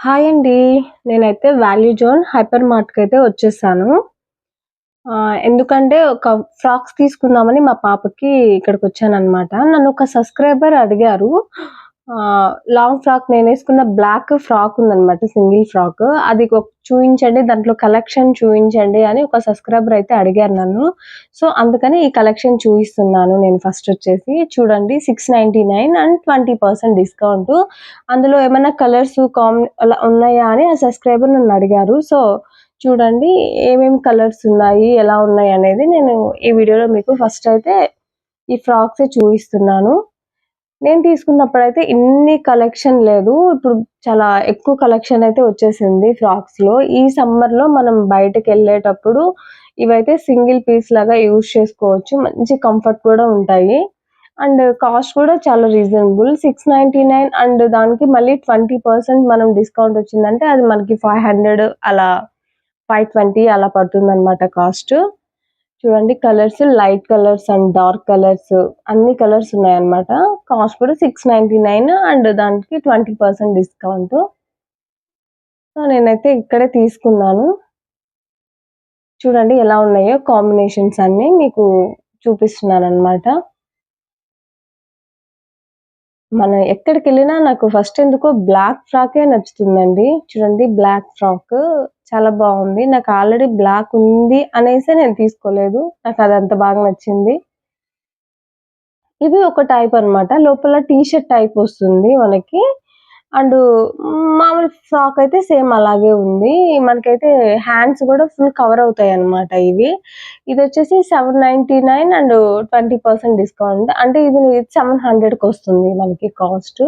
Hi అండి. నేనైతే value zone hyper మార్ట్‌కైతే వచ్చేసాను. ఎందుకంటే ఒక ఫ్రాక్స్ తీసుకుందామని మా పాపకి ఇక్కడికొచ్చాననమాట. నన్ను ఒక సబ్‌స్క్రైబర్ అడిగారు. లాంగ్ ఫ్రాక్ నేనేసుకున్న బ్లాక్ ఫ్రాక్ ఉందనమాట. Single frock. అది చూయించండి, దాంట్లో కలెక్షన్ చూయించండి అని ఒక సబ్‌స్క్రైబర్ అయితే అడిగారు నన్ను. సో, అందుకని ఈ కలెక్షన్ చూయిస్తున్నాను నేను ఫస్టొచ్చేసి. చూడండి 699 అండ్ 20% డిస్కౌంటు. అందులో ఏమన్నా కలర్స్ అలా ఉన్నాయా అని ఆ సబ్‌స్క్రైబర్ నన్నడిగారు. సో, చూడండి ఏమేమి కలర్స్ ఉన్నాయి, ఎలా ఉన్నాయనేది నేను ఈ వీడియోలో మీకు ఫస్ట్ అయితే ఈ ఫ్రాక్సే చూయిస్తున్నాను. నేను తీసుకున్నప్పుడైతే ఇన్ని కలెక్షన్ లేదు. ఇప్పుడు చాలా ఎక్కువ కలెక్షన్ అయితే వచ్చేసింది ఫ్రాక్స్‌లో. ఈ సమ్మర్‌లో మనం బయటకెళ్ళేటప్పుడు ఇవైతే సింగిల్ పీస్ లాగా యూజ్ చేసుకోవచ్చు. మంచి కంఫర్ట్ కూడా ఉంటాయి. అండ్ కాస్ట్ కూడా చాలా రీజనబుల్. 699 అండ్ దానికి మళ్ళీ 20% మనం డిస్కౌంట్ వచ్చిందంటే అది మనకి 500 అలా 520 అలా పడుతుందనమాట కాస్ట్. చూడండి colours light colours and dark colours అన్ని కలర్స్ ఉన్నాయన్నమాట. కాస్ట్ కూడా 699 అండ్ దానికి 20% డిస్కౌంట్. సో, నేనైతే ఇక్కడే తీసుకున్నాను. చూడండి ఎలా ఉన్నాయో కాంబినేషన్స్ అన్నీ మీకు చూపిస్తున్నానన్నమాట. మనం ఎక్కడికెళ్ళినా నాకు ఫస్ట్ ఎందుకో బ్లాక్ ఫ్రాకే నచ్చుతుందండి. చూడండి బ్లాక్ ఫ్రాక్ చాలా బావుంది. నాకు ఆల్రెడీ బ్లాక్ ఉంది అనేసే నేను తీసుకోలేదు. నాకదంత బాగా నచ్చింది. ఇది ఒక టైప్ అన్నమాట. లోపల టీ షర్ట్ టైప్ వస్తుంది మనకి. అండ్ మామూలు ఫ్రాక్ అయితే సేమ్ అలాగే ఉంది. మనకైతే హ్యాండ్స్ గూడా ఫుల్ కవర్ అవుతాయన్నమాట ఇవి. ఇదొచ్చేసి 799 అండ్ 20% డిస్కౌంట్. అంటే ఇది 700కొస్తుంది మనకి కాస్ట్.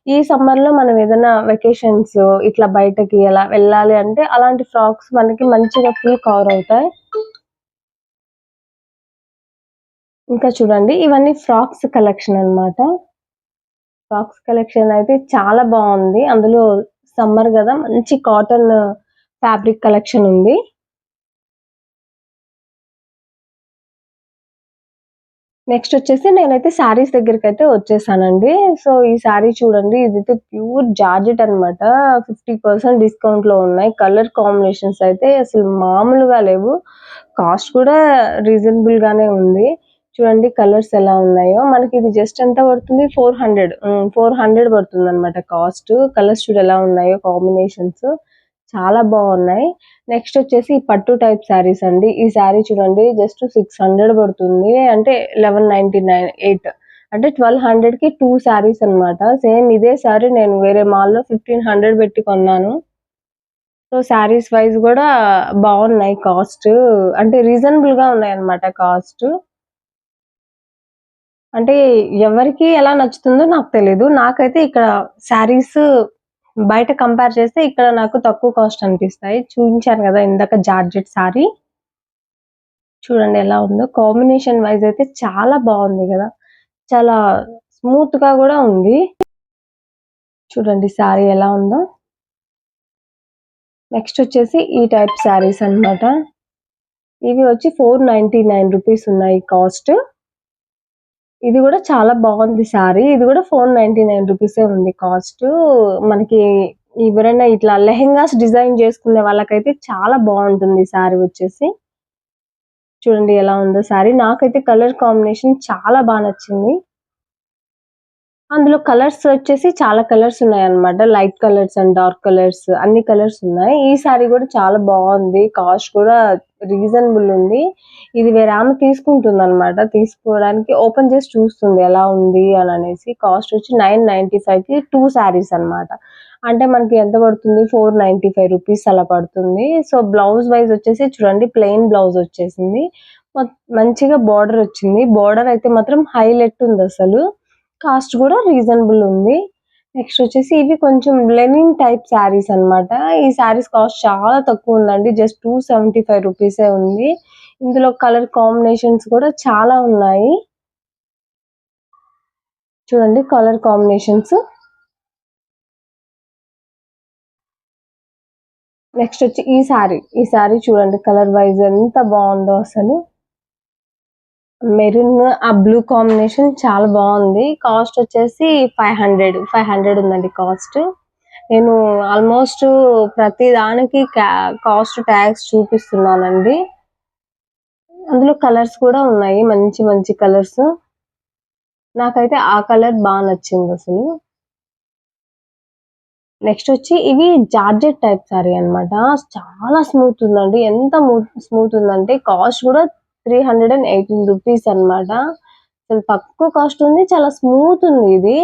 ఈ సమ్మర్‌లో మనం ఏదైనా వెకేషన్స్ ఇట్లా బయటకి అలా వెళ్ళాలి అంటే అలాంటి ఫ్రాక్స్ మనకి మంచిగా ఫుల్ కవర్ అవుతాయి. ఇంకా చూడండి ఇవన్నీ ఫ్రాక్స్ కలెక్షన్ అన్నమాట. ఫ్రాక్స్ కలెక్షన్ అయితే చాలా బావుంది. అందులో సమ్మర్ గదా! మంచి కాటన్ ఫ్యాబ్రిక్ కలెక్షన్ ఉంది. నెక్స్ట్ వచ్చేసి నేనైతే శారీస్ దగ్గరికైతే వచ్చేసానండి. సో, ఈ శారీ చూడండి ఇదైతే ప్యూర్ జార్జెట్ అన్నమాట. 50% డిస్కౌంట్‌లో ఉన్నాయి. కలర్ కాంబినేషన్స్ అయితే అసలు మామూలుగా లేవు. కాస్ట్ కూడా రీజనబుల్ గానే ఉంది. చూడండి కలర్స్ ఎలా ఉన్నాయో. మనకిది జస్ట్ ఎంత పడుతుంది 400 400 పడుతుందన్నమాట కాస్ట్. కలర్స్ చూడు ఎలా ఉన్నాయో కాంబినేషన్స్. చాలా బావున్నాయి. నెక్స్ట్ వచ్చేసి ఈ పట్టు టైప్ శారీస్ అండి. ఈ శారీ చూడండి జస్ట్ 600 పడుతుంది. అంటే 1199 అంటే 1200కి 2 శారీస్ అన్నమాట. సేమ్ ఇదే శారీ నేను వేరే మాల్‌లో 1500 పెట్టి కొన్నాను. సో, శారీస్ వైస్ గూడా బావున్నాయి కాస్ట్. అంటే రీజనబుల్‌గా ఉన్నాయన్నమాట కాస్ట్. అంటే ఎవరికి ఎలా నచ్చుతుందో నాకు తెలీదు. నాకైతే ఇక్కడ శారీస్ బయట కంపేర్ చేస్తే ఇక్కడ నాకు తక్కువ కాస్ట్ అనిపిస్తాయి. చూయించాను గదా! ఇందాక జార్జెట్ శారీ. చూడండి ఎలా ఉందో. కాంబినేషన్ వైస్ అయితే చాలా బావుంది గదా! చాలా స్మూత్‌గా గూడా ఉంది. చూడండి శారీ ఎలా ఉందో. నెక్స్ట్ వచ్చేసి ఈ టైప్ శారీస్ అన్నమాట. ఇవి వచ్చి 499 రూపీస్ ఉన్నాయి కాస్ట్. ఇది గూడా చాలా బావుంది శారీ. ఇది గూడా 499 రూపీసే ఉంది కాస్టు. మనకి ఎవరైనా ఇట్లా లెహెంగాస్ డిజైన్ జేసుకునే వాళ్ళకైతే చాలా బావుంటుంది శారీ వచ్చేసి. చూడండి ఎలా ఉందో శారీ. నాకైతే కలర్ కాంబినేషన్ చాలా నచ్చింది. అందులో కలర్స్ వచ్చేసి చాలా కలర్స్ ఉన్నాయన్నమాట. Light colours and dark colours అన్ని కలర్స్ ఉన్నాయి. ఈ శారీ గూడా చాలా బావుంది. కాస్ట్ కూడా రీజనబుల్ ఉంది. ఇది వేరే ఆమె తీసుకుంటుందన్నమాట. తీసుకోవడానికి ఓపెన్ చేసి చూస్తుంది ఎలా ఉంది అననేసి. కాస్ట్ వచ్చి 995కి 2 శారీస్ అన్నమాట. అంటే మనకి ఎంత పడుతుంది 495 రూపీస్ అలా పడుతుంది. సో, బ్లౌజ్ వైస్ వచ్చేసి చూడండి ప్లెయిన్ బ్లౌజ్ వచ్చేసింది. మంచిగా బోర్డర్ వచ్చింది. బోర్డర్ అయితే మాత్రం హైలైట్ ఉందసలు. కాస్ట్ గూడా రీజనబుల్ ఉంది. నెక్స్ట్ వచ్చేసి ఇవి కొంచెం లెనిన్ టైప్ శారీస్ అన్నమాట. ఈ శారీస్ కాస్ట్ చాలా తక్కువుందండి. జస్ట్ 275 రూపీసే ఉంది. ఇందులో కలర్ కాంబినేషన్స్ కూడా చాలా ఉన్నాయి. చూడండి కలర్ కాంబినేషన్స్. నెక్స్ట్ వచ్చి ఈ శారీ. ఈ శారీ చూడండి కలర్ వైస్ ఎంత బావుందో అసలు. మెరూన్, ఆ బ్లూ కాంబినేషన్ చాలా బావుంది. కాస్ట్ వచ్చేసి 500 ఉందండి కాస్ట్. నేను ఆల్మోస్ట్ ప్రతి దానికి కాస్ట్ ట్యాగ్స్ చూపిస్తున్నానండి. అందులో కలర్స్ కూడా ఉన్నాయి. మంచి మంచి కలర్స్. నాకైతే ఆ కలర్ నచ్చింది అసలు. నెక్స్ట్ వచ్చి ఇవి జార్జెట్ టైప్ సారీ అన్నమాట. చాలా స్మూత్ ఉందండి. ఎంత స్మూత్ ఉందంటే కాస్ట్ కూడా 318 రూపీస్ అన్నమాట. అసలు తక్కువ కాస్ట్ ఉంది. చాలా స్మూత్ ఉంది ఇది.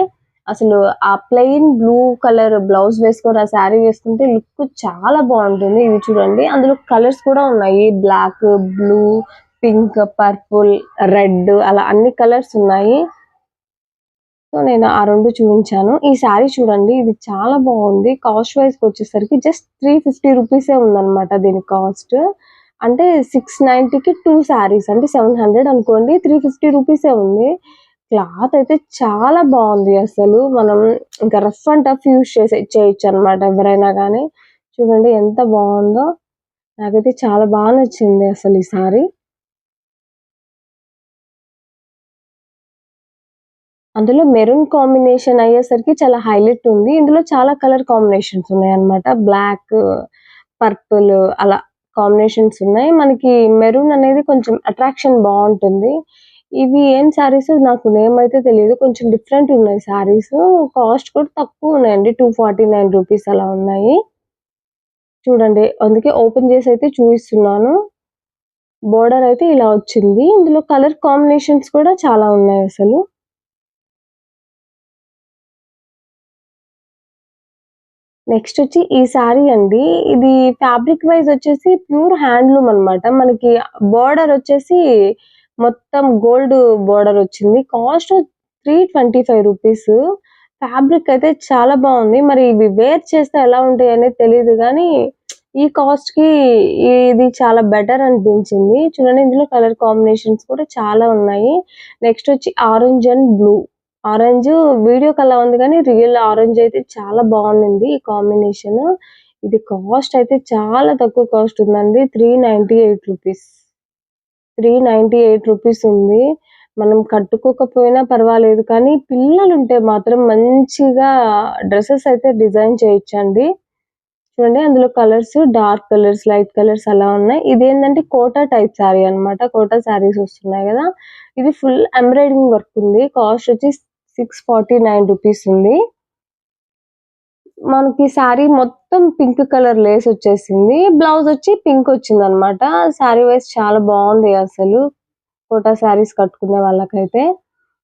అసలు ఆ ప్లెయిన్ బ్లూ కలర్ బ్లౌజ్ వేసుకొని ఆ సారీ వేసుకుంటే లుక్ చాలా బాగుంటుంది. ఇది చూడండి. అందులో కలర్స్ కూడా ఉన్నాయి. Black, blue, pink, purple, red అలా అన్ని కలర్స్ ఉన్నాయి. సో నేను ఆ 2 చూపించాను. ఈ సారీ చూడండి. ఇది చాలా బాగుంది. కాస్ట్ వైస్‌కి వచ్చేసరికి జస్ట్ 350 రూపీసే ఉందన్నమాట దీని కాస్ట్. అంటే 690కి 2 సారీస్ అంటే 700 అనుకోండి. 350 రూపీసే ఉంది. క్లాత్ అయితే చాలా బాగుంది అసలు. మనం ఇంకా రఫ్ అండ్ టఫ్ యూజ్ చేయొచ్చన్నమాట ఎవరైనా గానీ. చూడండి ఎంత బాగుందో. నాకైతే చాలా నచ్చింది అసలు ఈ సారీ. అందులో మెరూన్ కాంబినేషన్ అయ్యేసరికి చాలా హైలైట్ ఉంది. ఇందులో చాలా కలర్ కాంబినేషన్స్ ఉన్నాయన్నమాట. బ్లాక్, పర్పుల్ అలా కాంబినేషన్స్ ఉన్నాయి. మనకి మెరూన్ అనేది కొంచెం అట్రాక్షన్ బావుంటుంది. ఇవి ఏం సారీస్ నాకు నేమ్ అయితే తెలీదు. కొంచెం డిఫరెంట్ ఉన్నాయి సారీస్. కాస్ట్ కూడా తక్కువ ఉన్నాయండి. 249 రూపీస్ అలా ఉన్నాయి. చూడండి. అందుకే ఓపెన్ చేసి అయితే చూపిస్తున్నాను. బోర్డర్ అయితే ఇలా వచ్చింది. ఇందులో కలర్ కాంబినేషన్స్ కూడా చాలా ఉన్నాయి అసలు. నెక్స్ట్ వచ్చి ఈ సారీ అండి. ఇది ఫ్యాబ్రిక్ వైస్ వచ్చేసి ప్యూర్ హ్యాండ్లూమ్ అన్నమాట. మనకి బోర్డర్ వచ్చేసి మొత్తం గోల్డ్ బోర్డర్ వచ్చింది. Cost 325 rupees. ఫ్యాబ్రిక్ అయితే చాలా బాగుంది. మరి ఇవి వేర్ చేస్తే ఎలా ఉంటాయి అనేది తెలీదు గానీ, ఈ కాస్ట్‌కి ఇది చాలా బెటర్ అనిపించింది. చూడండి ఇందులో కలర్ కాంబినేషన్స్ కూడా చాలా ఉన్నాయి. నెక్స్ట్ వచ్చి ఆరెంజ్ అండ్ బ్లూ. ఆరెంజ్ వీడియోకి అలా ఉంది కానీ రియల్ ఆరెంజ్ అయితే చాలా బాగుంది ఈ కాంబినేషన్. ఇది కాస్ట్ అయితే చాలా తక్కువ కాస్ట్ ఉందండి. 398 రూపీస్. 398 రూపీస్ ఉంది. మనం కట్టుకోకపోయినా పర్వాలేదు కానీ పిల్లలుంటే మాత్రం మంచిగా డ్రెసెస్ అయితే డిజైన్ చేయొచ్చండి. చూడండి అందులో colours dark colours, light colours అలా ఉన్నాయి. ఇదేంటంటే కోటా టైప్ సారీ అన్నమాట. కోటా సారీస్ వస్తున్నాయి కదా! ఇది ఫుల్ ఎంబ్రాయిడరింగ్ వర్క్ ఉంది. కాస్ట్ వచ్చి 649 రూపీస్ ఉంది. మనకి సారీ మొత్తం పింక్ కలర్ లేస్ వచ్చేసింది. బ్లౌజ్ వచ్చి పింక్ వచ్చిందనమాట. సారీ వైస్ చాలా బాగుంది అసలు. కోటా సారీస్ కట్టుకునే వాళ్ళకైతే.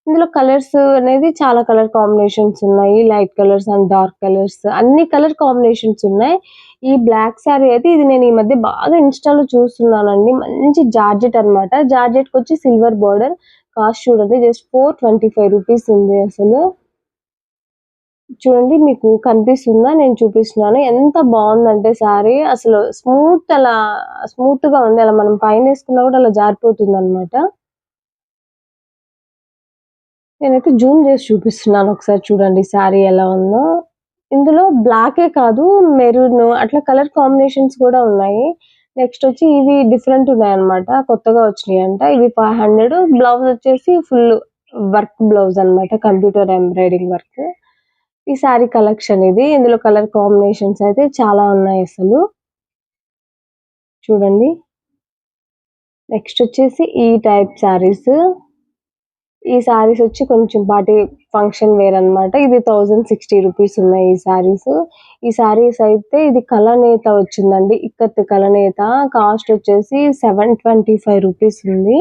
ఇందులో కలర్స్ అనేది చాలా కలర్ కాంబినేషన్స్ ఉన్నాయి. Light colours and dark colours అన్ని కలర్ కాంబినేషన్స్ ఉన్నాయి. ఈ బ్లాక్ సారీ అయితే ఇది నేను ఈ మధ్య బాగా ఇన్‌స్టా‌లో చూస్తున్నానండి. మంచి జార్జెట్ అన్నమాట. జార్జెట్‌కొచ్చి సిల్వర్ బోర్డర్. కాస్ట్ చూడండి జస్ట్ 425 రూపీస్ ఉంది అసలు. చూడండి మీకు కనిపిస్తుందా? నేను చూపిస్తున్నాను. ఎంత బావుందంటే సారీ అసలు స్మూత్‌గా ఉంది. అలా మనం పైనేసుకున్నా కూడా అలా జారిపోతుందన్నమాట. నేనైతే జూమ్ చేసి చూపిస్తున్నాను. ఒకసారి చూడండి సారీ ఎలా ఉందో. ఇందులో బ్లాకే కాదు మెరూన్ అట్లా కలర్ కాంబినేషన్స్ కూడా ఉన్నాయి. నెక్స్ట్ వచ్చి ఇవి డిఫరెంట్ ఉన్నాయన్నమాట. కొత్తగా వచ్చినాయంట. ఇవి 500 బ్లౌజ్ వచ్చేసి ఫుల్ వర్క్ బ్లౌజ్ అన్నమాట. Computer embroidering work. ఈ సారీ కలెక్షన్ ఇది. ఇందులో కలర్ కాంబినేషన్స్ అయితే చాలా ఉన్నాయసలు. చూడండి. నెక్స్ట్ వచ్చేసి ఈ టైప్ సారీస్. ఈ సారీస్ వచ్చి కొంచెం పార్టీ ఫంక్షన్ వేర్ అన్నమాట. ఇది 1060 రూపీస్ ఉన్నాయి ఈ సారీస్. ఈ సారీస్ అయితే ఇది కలనేత వచ్చిందండి. ఇక్కత్ కలనేత కాస్ట్ వచ్చేసి 725 రూపీస్ ఉంది.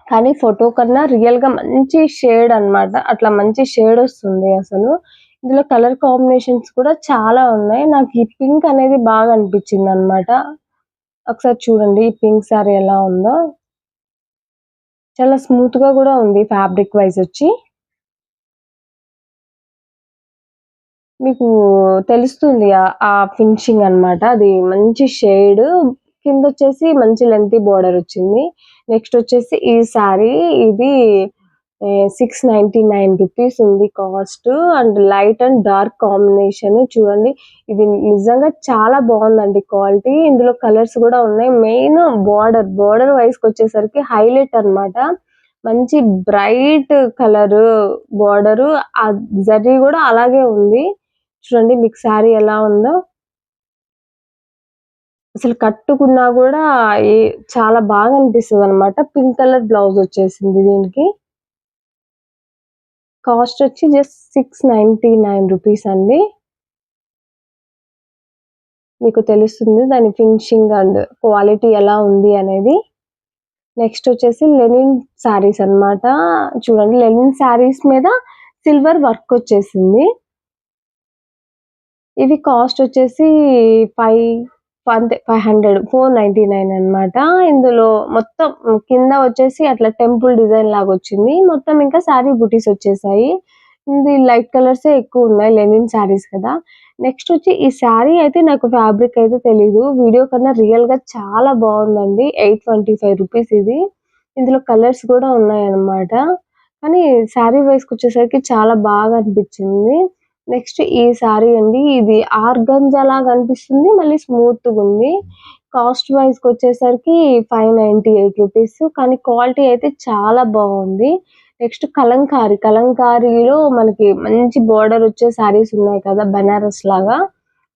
కానీ ఫోటో కన్నా రియల్‌గా మంచి షేడ్ అన్నమాట. అట్లా మంచి షేడ్ వస్తుంది అసలు. ఇందులో కలర్ కాంబినేషన్స్ కూడా చాలా ఉన్నాయి. నాకు ఈ పింక్ అనేది బాగా అనిపించిందన్నమాట. ఒకసారి చూడండి ఈ పింక్ సారీ ఎలా ఉందో. చాలా స్మూత్‌గా గూడా ఉంది ఫ్యాబ్రిక్ వైస్ వచ్చి. మీకు తెలుస్తుంది ఆ ఫినిషింగ్ అన్నమాట. అది మంచి షేడ్. కిందొచ్చేసి మంచి లెంగ్తీ బోర్డర్ వచ్చింది. నెక్స్ట్ వచ్చేసి ఈ సారీ ఇది 699 రూపీస్ ఉంది cost. And light and dark combination చూడండి. ఇది నిజంగా చాలా బాగుందండి క్వాలిటీ. ఇందులో కలర్స్ కూడా ఉన్నాయి. మెయిన్ బోర్డర్ వైస్‌కొచ్చేసరికి హైలైట్ అన్నమాట. మంచి బ్రైట్ కలరు బోర్డరు. ఆ జరీ గూడా అలాగే ఉంది. చూడండి మీకు శారీ ఎలా ఉందో. అసలు కట్టుకున్నా గూడా చాలా బాగా అనిపిస్తదనమాట. పింక్ కలర్ బ్లౌజ్ వచ్చేసింది దీనికి. కాస్ట్ వచ్చి జస్ట్ 699 రూపీస్ అండి. మీకు తెలుస్తుంది దాని ఫినిషింగ్ అండ్ క్వాలిటీ ఎలా ఉంది అనేది. నెక్స్ట్ వచ్చేసి లెనిన్ శారీస్ అన్నమాట. చూడండి లెనిన్ శారీస్ మీద సిల్వర్ వర్క్ వచ్చేసింది. ఇవి కాస్ట్ వచ్చేసి 500 499 అన్నమాట. ఇందులో మొత్తం కింద వచ్చేసి అట్లా టెంపుల్ డిజైన్ లాగా వచ్చింది. మొత్తం ఇంకా శారీ బుటీస్ వచ్చేసాయి. ఇది లైట్ కలర్సే ఎక్కువ ఉన్నాయి, లెనిన్ శారీస్ కదా. నెక్స్ట్ వచ్చి ఈ శారీ అయితే నాకు ఫ్యాబ్రిక్ అయితే తెలీదు. వీడియో కన్నా రియల్‌గా చాలా బాగుందండి. 825 రూపీస్ ఇది. ఇందులో కలర్స్ కూడా ఉన్నాయన్నమాట. కానీ శారీ వైస్‌కొచ్చేసరికి చాలా బాగా అనిపించింది. నెక్స్ట్ ఈ శారీ అండి. ఇది ఆర్గంజా లాగా అనిపిస్తుంది. మళ్ళీ స్మూత్‌గుంది. కాస్ట్ వైస్‌కొచ్చేసరికి 598 రూపీస్. కానీ క్వాలిటీ అయితే చాలా బాగుంది. నెక్స్ట్ కలంకారీ. కలంకారీలో మనకి మంచి బోర్డర్ వచ్చే శారీస్ ఉన్నాయి కదా! బెనారస్ లాగా.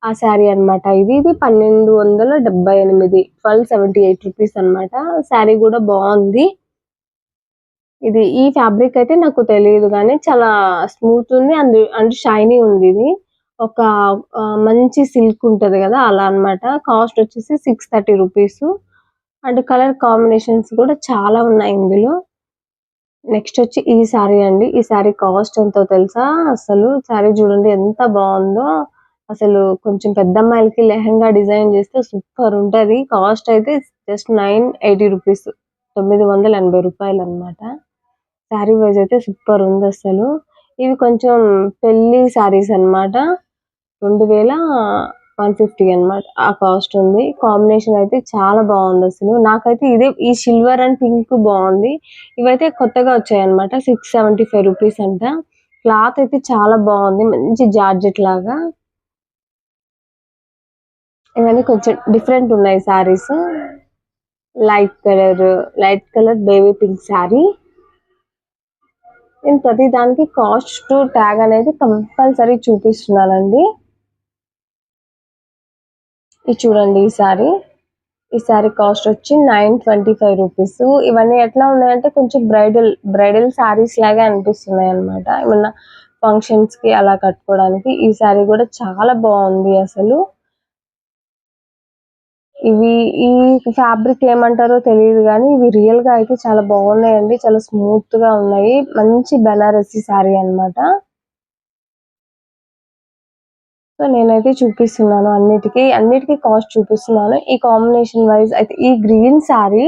ఆ శారీ అన్నమాట ఇది. ఇది 1278 1278 రూపీస్ అన్నమాట. శారీ కూడా బావుంది. ఇది ఈ ఫ్యాబ్రిక్ అయితే నాకు తెలీదు గానీ చాలా స్మూత్ ఉంది. అండ్ షైనీ ఉంది ఇది. ఒక మంచి సిల్క్ ఉంటది గదా! అలా అన్నమాట. కాస్ట్ వచ్చేసి 630 రూపీస్. అండ్ కలర్ కాంబినేషన్స్ కూడా చాలా ఉన్నాయి ఇందులో. నెక్స్ట్ వచ్చి ఈ శారీ అండి. ఈ శారీ కాస్ట్ ఎంతో తెలుసా? అసలు శారీ చూడండి ఎంత బావుందో. అసలు కొంచెం పెద్దమ్మాయిలకి లెహెంగా డిజైన్ చేస్తే సూపర్ ఉంటది. కాస్ట్ అయితే జస్ట్ 980 రూపీస్. ₹980 అన్నమాట. శారీ వైస్ అయితే సూపర్ ఉందసలు. ఇవి కొంచెం పెళ్లి శారీస్ అన్నమాట. 2150 అన్నమాట. ఆ కాస్ట్ ఉంది. కాంబినేషన్ అయితే చాలా బావుందసలు. నాకైతే ఈ సిల్వర్ అండ్ పింక్ బావుంది. ఇవైతే కొత్తగా వచ్చాయన్నమాట. 675 రూపీస్ అంట. క్లాత్ అయితే చాలా బావుంది. మంచి జార్జెట్ లాగా. ఇవన్నీ కొంచెం డిఫరెంట్ ఉన్నాయి saris. Light colour baby pink sari. నేను ప్రతి దానికి కాస్ట్ ట్యాగ్ అనేది కంపల్సరీ చూపిస్తున్నానండి. ఇది చూడండి ఈ శారీ. ఈ శారీ కాస్ట్ వచ్చి 925 రూపీస్. ఇవన్నీ ఎట్లా ఉన్నాయంటే కొంచెం బ్రైడల్ శారీస్ లాగా అనిపిస్తున్నాయి అన్నమాట. ఏమన్నా ఫంక్షన్స్ కి అలా కట్టుకోవడానికి. ఈ శారీ కూడా చాలా బాగుంది అసలు. ఇవి ఈ ఫ్యాబ్రిక్ ఏమంటారో తెలియదు గానీ ఇవి రియల్ గా అయితే చాలా బాగున్నాయండి. చాలా స్మూత్ గా ఉన్నాయి. మంచి బెనారసి శారీ అన్నమాట. సో నేనైతే చూపిస్తున్నాను అన్నిటికి కాస్ట్ చూపిస్తున్నాను. ఈ కాంబినేషన్ వైస్ అయితే ఈ గ్రీన్ శారీ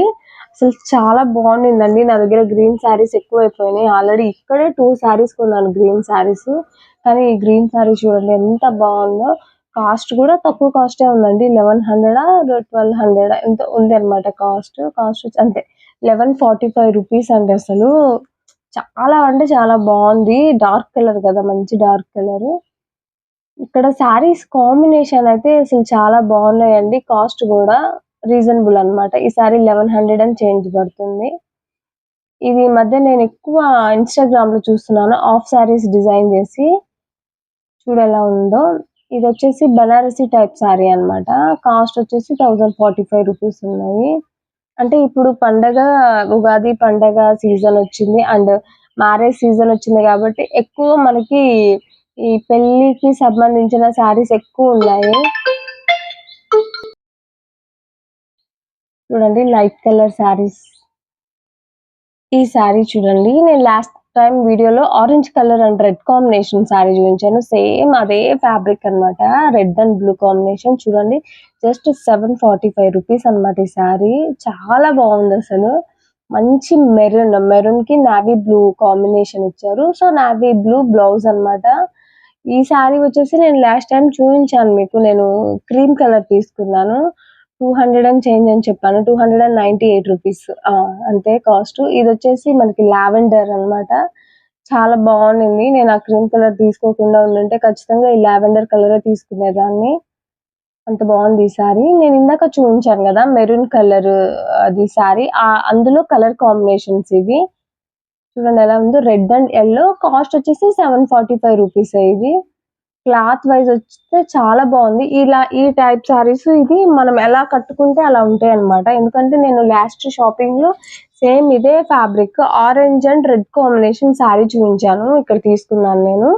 అసలు చాలా బాగుండిందండి. నా దగ్గర గ్రీన్ శారీస్ ఎక్కువైపోయినాయి. ఆల్రెడీ ఇక్కడే 2 శారీస్ కొన్నాను గ్రీన్ శారీస్. కానీ ఈ గ్రీన్ శారీ చూడండి ఎంత బాగుందో. కాస్ట్ కూడా తక్కువ కాస్టే ఉందండి. 1100 1200 ఎంతో ఉంది అనమాట కాస్ట్. కాస్ట్ వచ్చి అంతే 1145 రూపీస్ అండి అసలు. చాలా అంటే చాలా బాగుంది. డార్క్ కలర్ కదా, మంచి డార్క్ కలర్. ఇక్కడ శారీస్ కాంబినేషన్ అయితే అసలు చాలా బాగున్నాయండి. కాస్ట్ కూడా రీజనబుల్ అన్నమాట. ఈ శారీ 1100 అండ్ చేంజ్ పడుతుంది. ఇది ఈ మధ్య నేను ఎక్కువ ఇన్‌స్టాగ్రామ్ లో చూస్తున్నాను. హాఫ్ శారీస్ డిజైన్ చేసి చూడెలా ఉందో. ఇది వచ్చేసి బనారసి టైప్ శారీ అన్నమాట. కాస్ట్ వచ్చేసి 1045 రూపీస్ ఉన్నాయి. అంటే ఇప్పుడు ఉగాది పండగ సీజన్ వచ్చింది. అండ్ మ్యారేజ్ సీజన్ వచ్చింది కాబట్టి ఎక్కువ మనకి ఈ పెళ్ళికి సంబంధించిన శారీస్ ఎక్కువ ఉన్నాయి. చూడండి లైట్ కలర్ శారీస్. ఈ శారీ చూడండి, నేను లాస్ట్ టైం వీడియోలో orange colour and red combination sari చూపించాను. సేమ్ అదే ఫ్యాబ్రిక్ అన్నమాట. Red and blue combination. చూడండి జస్ట్ 745 రూపీస్ అన్నమాట ఈ శారీ. చాలా బాగుంది అసలు. మంచి మెరూన్ కి నావీ బ్లూ కాంబినేషన్ ఇచ్చారు. సో నావీ బ్లూ బ్లౌజ్ అన్నమాట. ఈ శారీ వచ్చేసి నేను లాస్ట్ టైం చూపించాను మీకు. నేను క్రీమ్ కలర్ తీసుకున్నాను. 200 అండ్ చేంజ్ అని చెప్పాను. 298 రూపీస్. అంతే కాస్ట్. ఇది వచ్చేసి మనకి లావెండర్ అన్నమాట. చాలా బాగుండింది. నేను ఆ క్రీమ్ కలర్ తీసుకోకుండా ఉండుంటే ఖచ్చితంగా ఈ లావెండర్ కలరే తీసుకునేదాన్ని. అంత బాగుంది ఈ శారీ. నేను ఇందాక చూపించాను కదా మెరూన్ కలర్, అది శారీ. అందులో కలర్ కాంబినేషన్స్ ఇవి. చూడండి ఎలా ఉందో. Red and yellow. కాస్ట్ వచ్చేసి 745 రూపీస్ ఇది. క్లాత్ వైజ్ వస్తే చాలా బాగుంది. ఇలా ఈ టైప్ సారీస్ ఇది మనం ఎలా కట్టుకుంటే అలా ఉంటాయన్నమాట. ఎందుకంటే నేను లాస్ట్ షాపింగ్‌లో సేమ్ ఇదే fabric orange and red combination sari చూయించాను. ఇక్కడ తీసుకున్నాను నేను.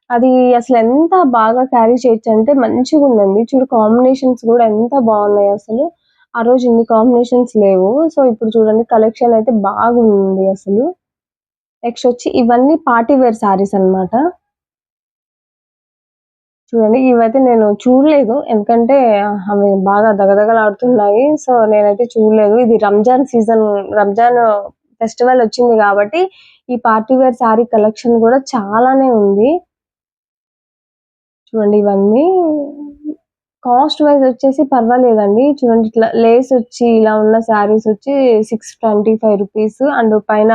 అది అసలు ఎంత బాగా క్యారీ చేయొచ్చంటే మంచిగుందండి. చూడు కాంబినేషన్స్ గూడా ఎంత బాగున్నాయో అసలు. ఆ రోజు ఇన్ని కాంబినేషన్స్ లేవు. సో, ఇప్పుడు చూడండి కలెక్షన్ అయితే బాగుంది అసలు. నెక్స్ట్ వచ్చి ఇవన్నీ పార్టీ వేర్ సారీస్ అన్నమాట. చూడండి ఇవైతే నేను చూడలేదు. ఎందుకంటే అవి బాగా దగదగలాడుతున్నాయి. సో, నేనైతే చూడలేదు. ఇది రంజాన్ ఫెస్టివల్ వచ్చింది గాబట్టి, ఈ పార్టీ వేర్ సారీ కలెక్షన్ గూడా చాలానే ఉంది. చూడండి ఇవన్నీ కాస్ట్ వైస్ వచ్చేసి పర్వాలేదండి. చూడండి ఇట్లా లేస్ వచ్చి ఇలా ఉన్న సారీస్ వచ్చి రూ. 625 అండ్ పైన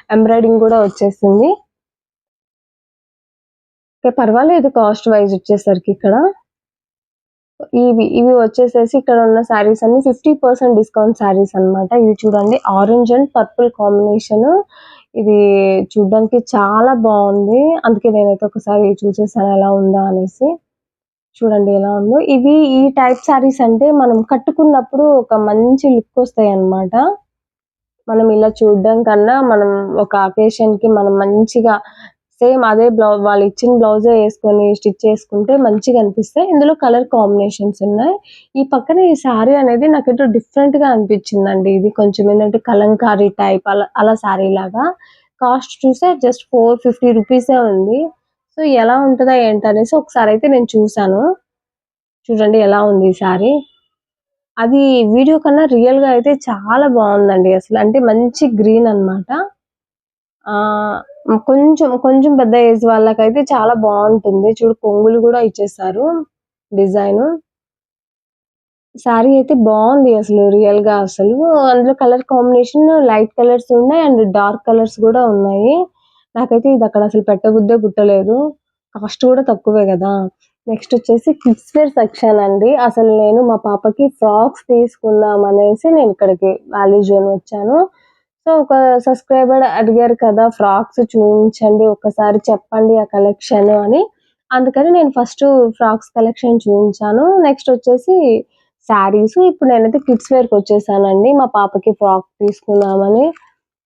ఎంబ్రాయిడింగ్ గూడా వచ్చేసింది. ఓకే. పర్వాలేదు కాస్ట్ వైస్ వచ్చేసరికి ఇక్కడ. ఇవి వచ్చేసేసి ఇక్కడ ఉన్న సారీస్ అన్ని 50% డిస్కౌంట్ సారీస్ అన్నమాట. ఇది చూడండి ఆరెంజ్ అండ్ పర్పుల్ కాంబినేషన్. ఇది చూడ్డానికి చాలా బావుంది. అందుకే నేనైతే ఒకసారి చూసేసాను ఎలా ఉందా అనేసి. చూడండి ఎలా ఉందో. ఈ టైప్ సారీస్ అంటే మనం కట్టుకున్నప్పుడు ఒక మంచి లుక్ వస్తాయన్నమాట. మనం ఇలా చూడడం కన్నా మనం ఒక అకేషన్‌కి మనం మంచిగా సేమ్ అదే వాళ్ళు ఇచ్చిన బ్లౌజే యేసుకొని స్టిచ్ చేసుకుంటే మంచిగా అనిపిస్తాయి. ఇందులో కలర్ కాంబినేషన్స్ ఉన్నాయి. ఈ పక్కన ఈ సారీ అనేది నాకేంటో డిఫరెంట్‌గా అనిపించిందండి. ఇది కొంచెం ఏంటంటే కలంకారీ టైప్ అలా సారీ లాగా. కాస్ట్ చూస్తే జస్ట్ రూ. 450 ఉంది. సో, ఎలా ఉంటదా ఏంటనేసి ఒకసారైతే నేను చూసాను. చూడండి ఎలా ఉంది ఈ సారీ. అది వీడియో కన్నా రియల్‌గా అయితే చాలా బావుందండి అసలు. అంటే మంచి గ్రీన్ అన్నమాట. కొంచెం పెద్ద ఏజ్ వాళ్ళకైతే చాలా బావుంటుంది. చూడు కొంగులు గూడా ఇచ్చేసారు డిజైను. సారీ అయితే బావుంది అసలు రియల్‌గా అసలు. అందులో కలర్ కాంబినేషన్ లైట్ కలర్స్ ఉన్నాయి అండ్ డార్క్ కలర్స్ గూడా ఉన్నాయి. నాకైతే ఇది అక్కడ అసలు పెట్టబుద్దే పుట్టలేదు. కాస్ట్ గూడా తక్కువే గదా! నెక్స్ట్ వచ్చేసి కిడ్స్ వేర్ సెక్షన్ అండి. అసలు నేను మా పాపకి ఫ్రాక్స్ తీసుకుందాం అనేసి నేను ఇక్కడికి వాల్యూ జోన్ వచ్చాను. సో, ఒక సబ్‌స్క్రైబర్ అడిగారు కదా! ఫ్రాక్స్ చూయించండి. ఒక్కసారి చెప్పండి ఆ కలెక్షన్ అని. అందుకని నేను ఫస్టు ఫ్రాక్స్ కలెక్షన్ చూయించాను. నెక్స్ట్ వచ్చేసి శారీసు. ఇప్పుడు నేనైతే కిడ్స్ వేర్‌కొచ్చేసానండి. మా పాపకి ఫ్రాక్ తీసుకుందామని.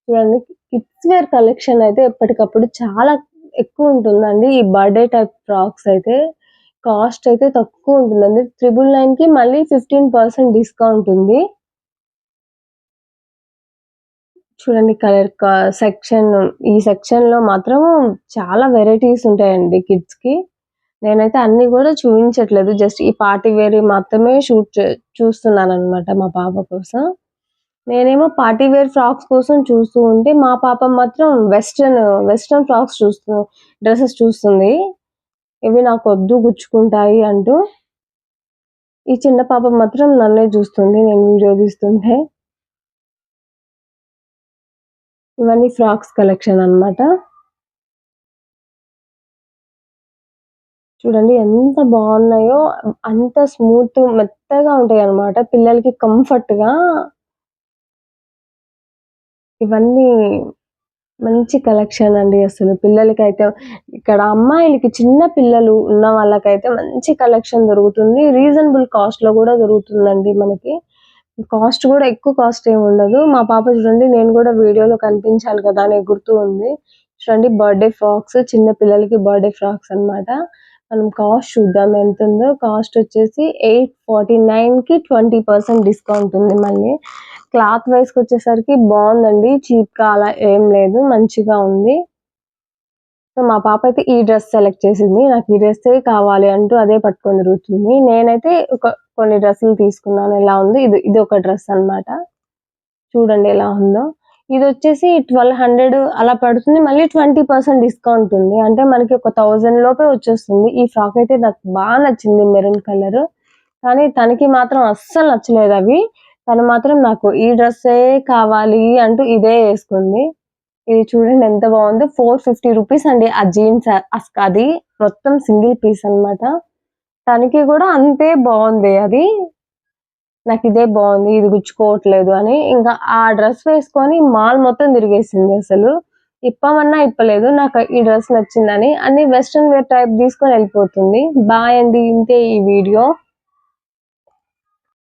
చూడండి కిడ్స్ వేర్ కలెక్షన్ అయితే ఎప్పటికప్పుడు చాలా ఎక్కువుంటుందండి. ఈ బర్త్‌డే టైప్ ఫ్రాక్స్ అయితే కాస్ట్ అయితే తక్కువుంటుందండి. 999కి మళ్ళీ 15% డిస్కౌంట్ ఉంది. చూడండి కలర్ సెక్షన్ ఈ సెక్షన్‌లో మాత్రం చాలా వెరైటీస్ ఉంటాయండి కిడ్స్‌కి. నేనైతే అన్నీ గూడా చూయించట్లేదు. జస్ట్ ఈ పార్టీ వేర్‌వి మాత్రమే చూస్తున్నాననమాట మా పాప కోసం. నేనేమో పార్టీ వేర్ ఫ్రాక్స్ కోసం చూస్తూ ఉంటే, మా పాప మాత్రం వెస్టర్న్ ఫ్రాక్స్ డ్రెసెస్ చూస్తుంది. ఇవి నాకొద్దు గుచ్చుకుంటాయి అంటూ. ఈ చిన్న పాప మాత్రం నన్నే చూస్తుంది నేను వీడియో తీస్తుంటే. ఇవన్నీ ఫ్రాక్స్ కలెక్షన్ అన్నమాట. చూడండి ఎంత బావున్నాయో. అంత మెత్తగా ఉంటాయన్నమాట. పిల్లలకి కంఫర్ట్‌గా ఇవన్నీ మంచి కలెక్షన్ అండి అసలు. పిల్లలకైతే ఇక్కడ అమ్మాయిలకి చిన్న పిల్లలు ఉన్న వాళ్ళకైతే మంచి కలెక్షన్ దొరుకుతుంది. రీజనబుల్ కాస్ట్‌లో గూడా దొరుకుతుందండి మనకి. కాస్ట్ గూడా ఎక్కువ కాస్ట్ ఏముండదు. మా పాప చూడండి నేను గూడా వీడియోలో కనిపించాలి కదా అని ఎగురుతూ ఉంది. చూడండి బర్త్‌డే ఫ్రాక్స్ చిన్న పిల్లలకి బర్త్‌డే ఫ్రాక్స్ అన్నమాట. మనం కాస్ట్ చూద్దాం ఎంతుందో. కాస్ట్ వచ్చేసి 849కి 20% డిస్కౌంట్ ఉంది మళ్ళీ. క్లాత్ వైస్‌కొచ్చేసరికి బావుందండి. చీప్‌గా అలా ఏం లేదు. మంచిగా ఉంది. సో, మా పాప అయితే ఈ డ్రెస్ సెలెక్ట్ చేసింది. నాకు ఈ డ్రెస్సే కావాలి అంటూ అదే పట్టుకొని తిరుగుతుంది. నేనైతే కొన్ని డ్రెస్సులు తీసుకున్నాను. ఎలా ఉంది ఇది ఒక డ్రెస్ అన్నమాట. చూడండి ఎలా ఉందో. ఇదొచ్చేసి 1200 అలా పడుతుంది. మళ్ళీ 20% డిస్కౌంట్ ఉంది. అంటే మనకి ఒక 1000 లోపే వచ్చేస్తుంది. ఈ ఫ్రాక్ అయితే నాకు నచ్చింది మెరూన్ కలర్. కానీ తనకి మాత్రం అస్సలు నచ్చలేదవి. తను మాత్రం నాకు ఈ డ్రెస్సే కావాలి అంటూ ఇదే యేసుకుంది. ఇది చూడండి ఎంత బావుందో. రూ. 450 అండి ఆ జీన్స్ అది మొత్తం సింగిల్ పీస్ అన్నమాట. తనకి గూడా అంతే బావుంది అది. నాకిదే బావుంది. ఇది గుచ్చుకోవట్లేదు అని. ఇంకా ఆ డ్రెస్ వేసుకొని మాల్ మొత్తం తిరిగేసిందసలు. ఇప్పమన్నా ఇప్పలేదు. నాకు ఈ డ్రెస్ నచ్చిందని. అన్ని వెస్టర్న్ వేర్ టైప్ తీసుకొని వెళ్ళిపోతుంది. బాయ్ అండి. ఇంతే ఈ వీడియో.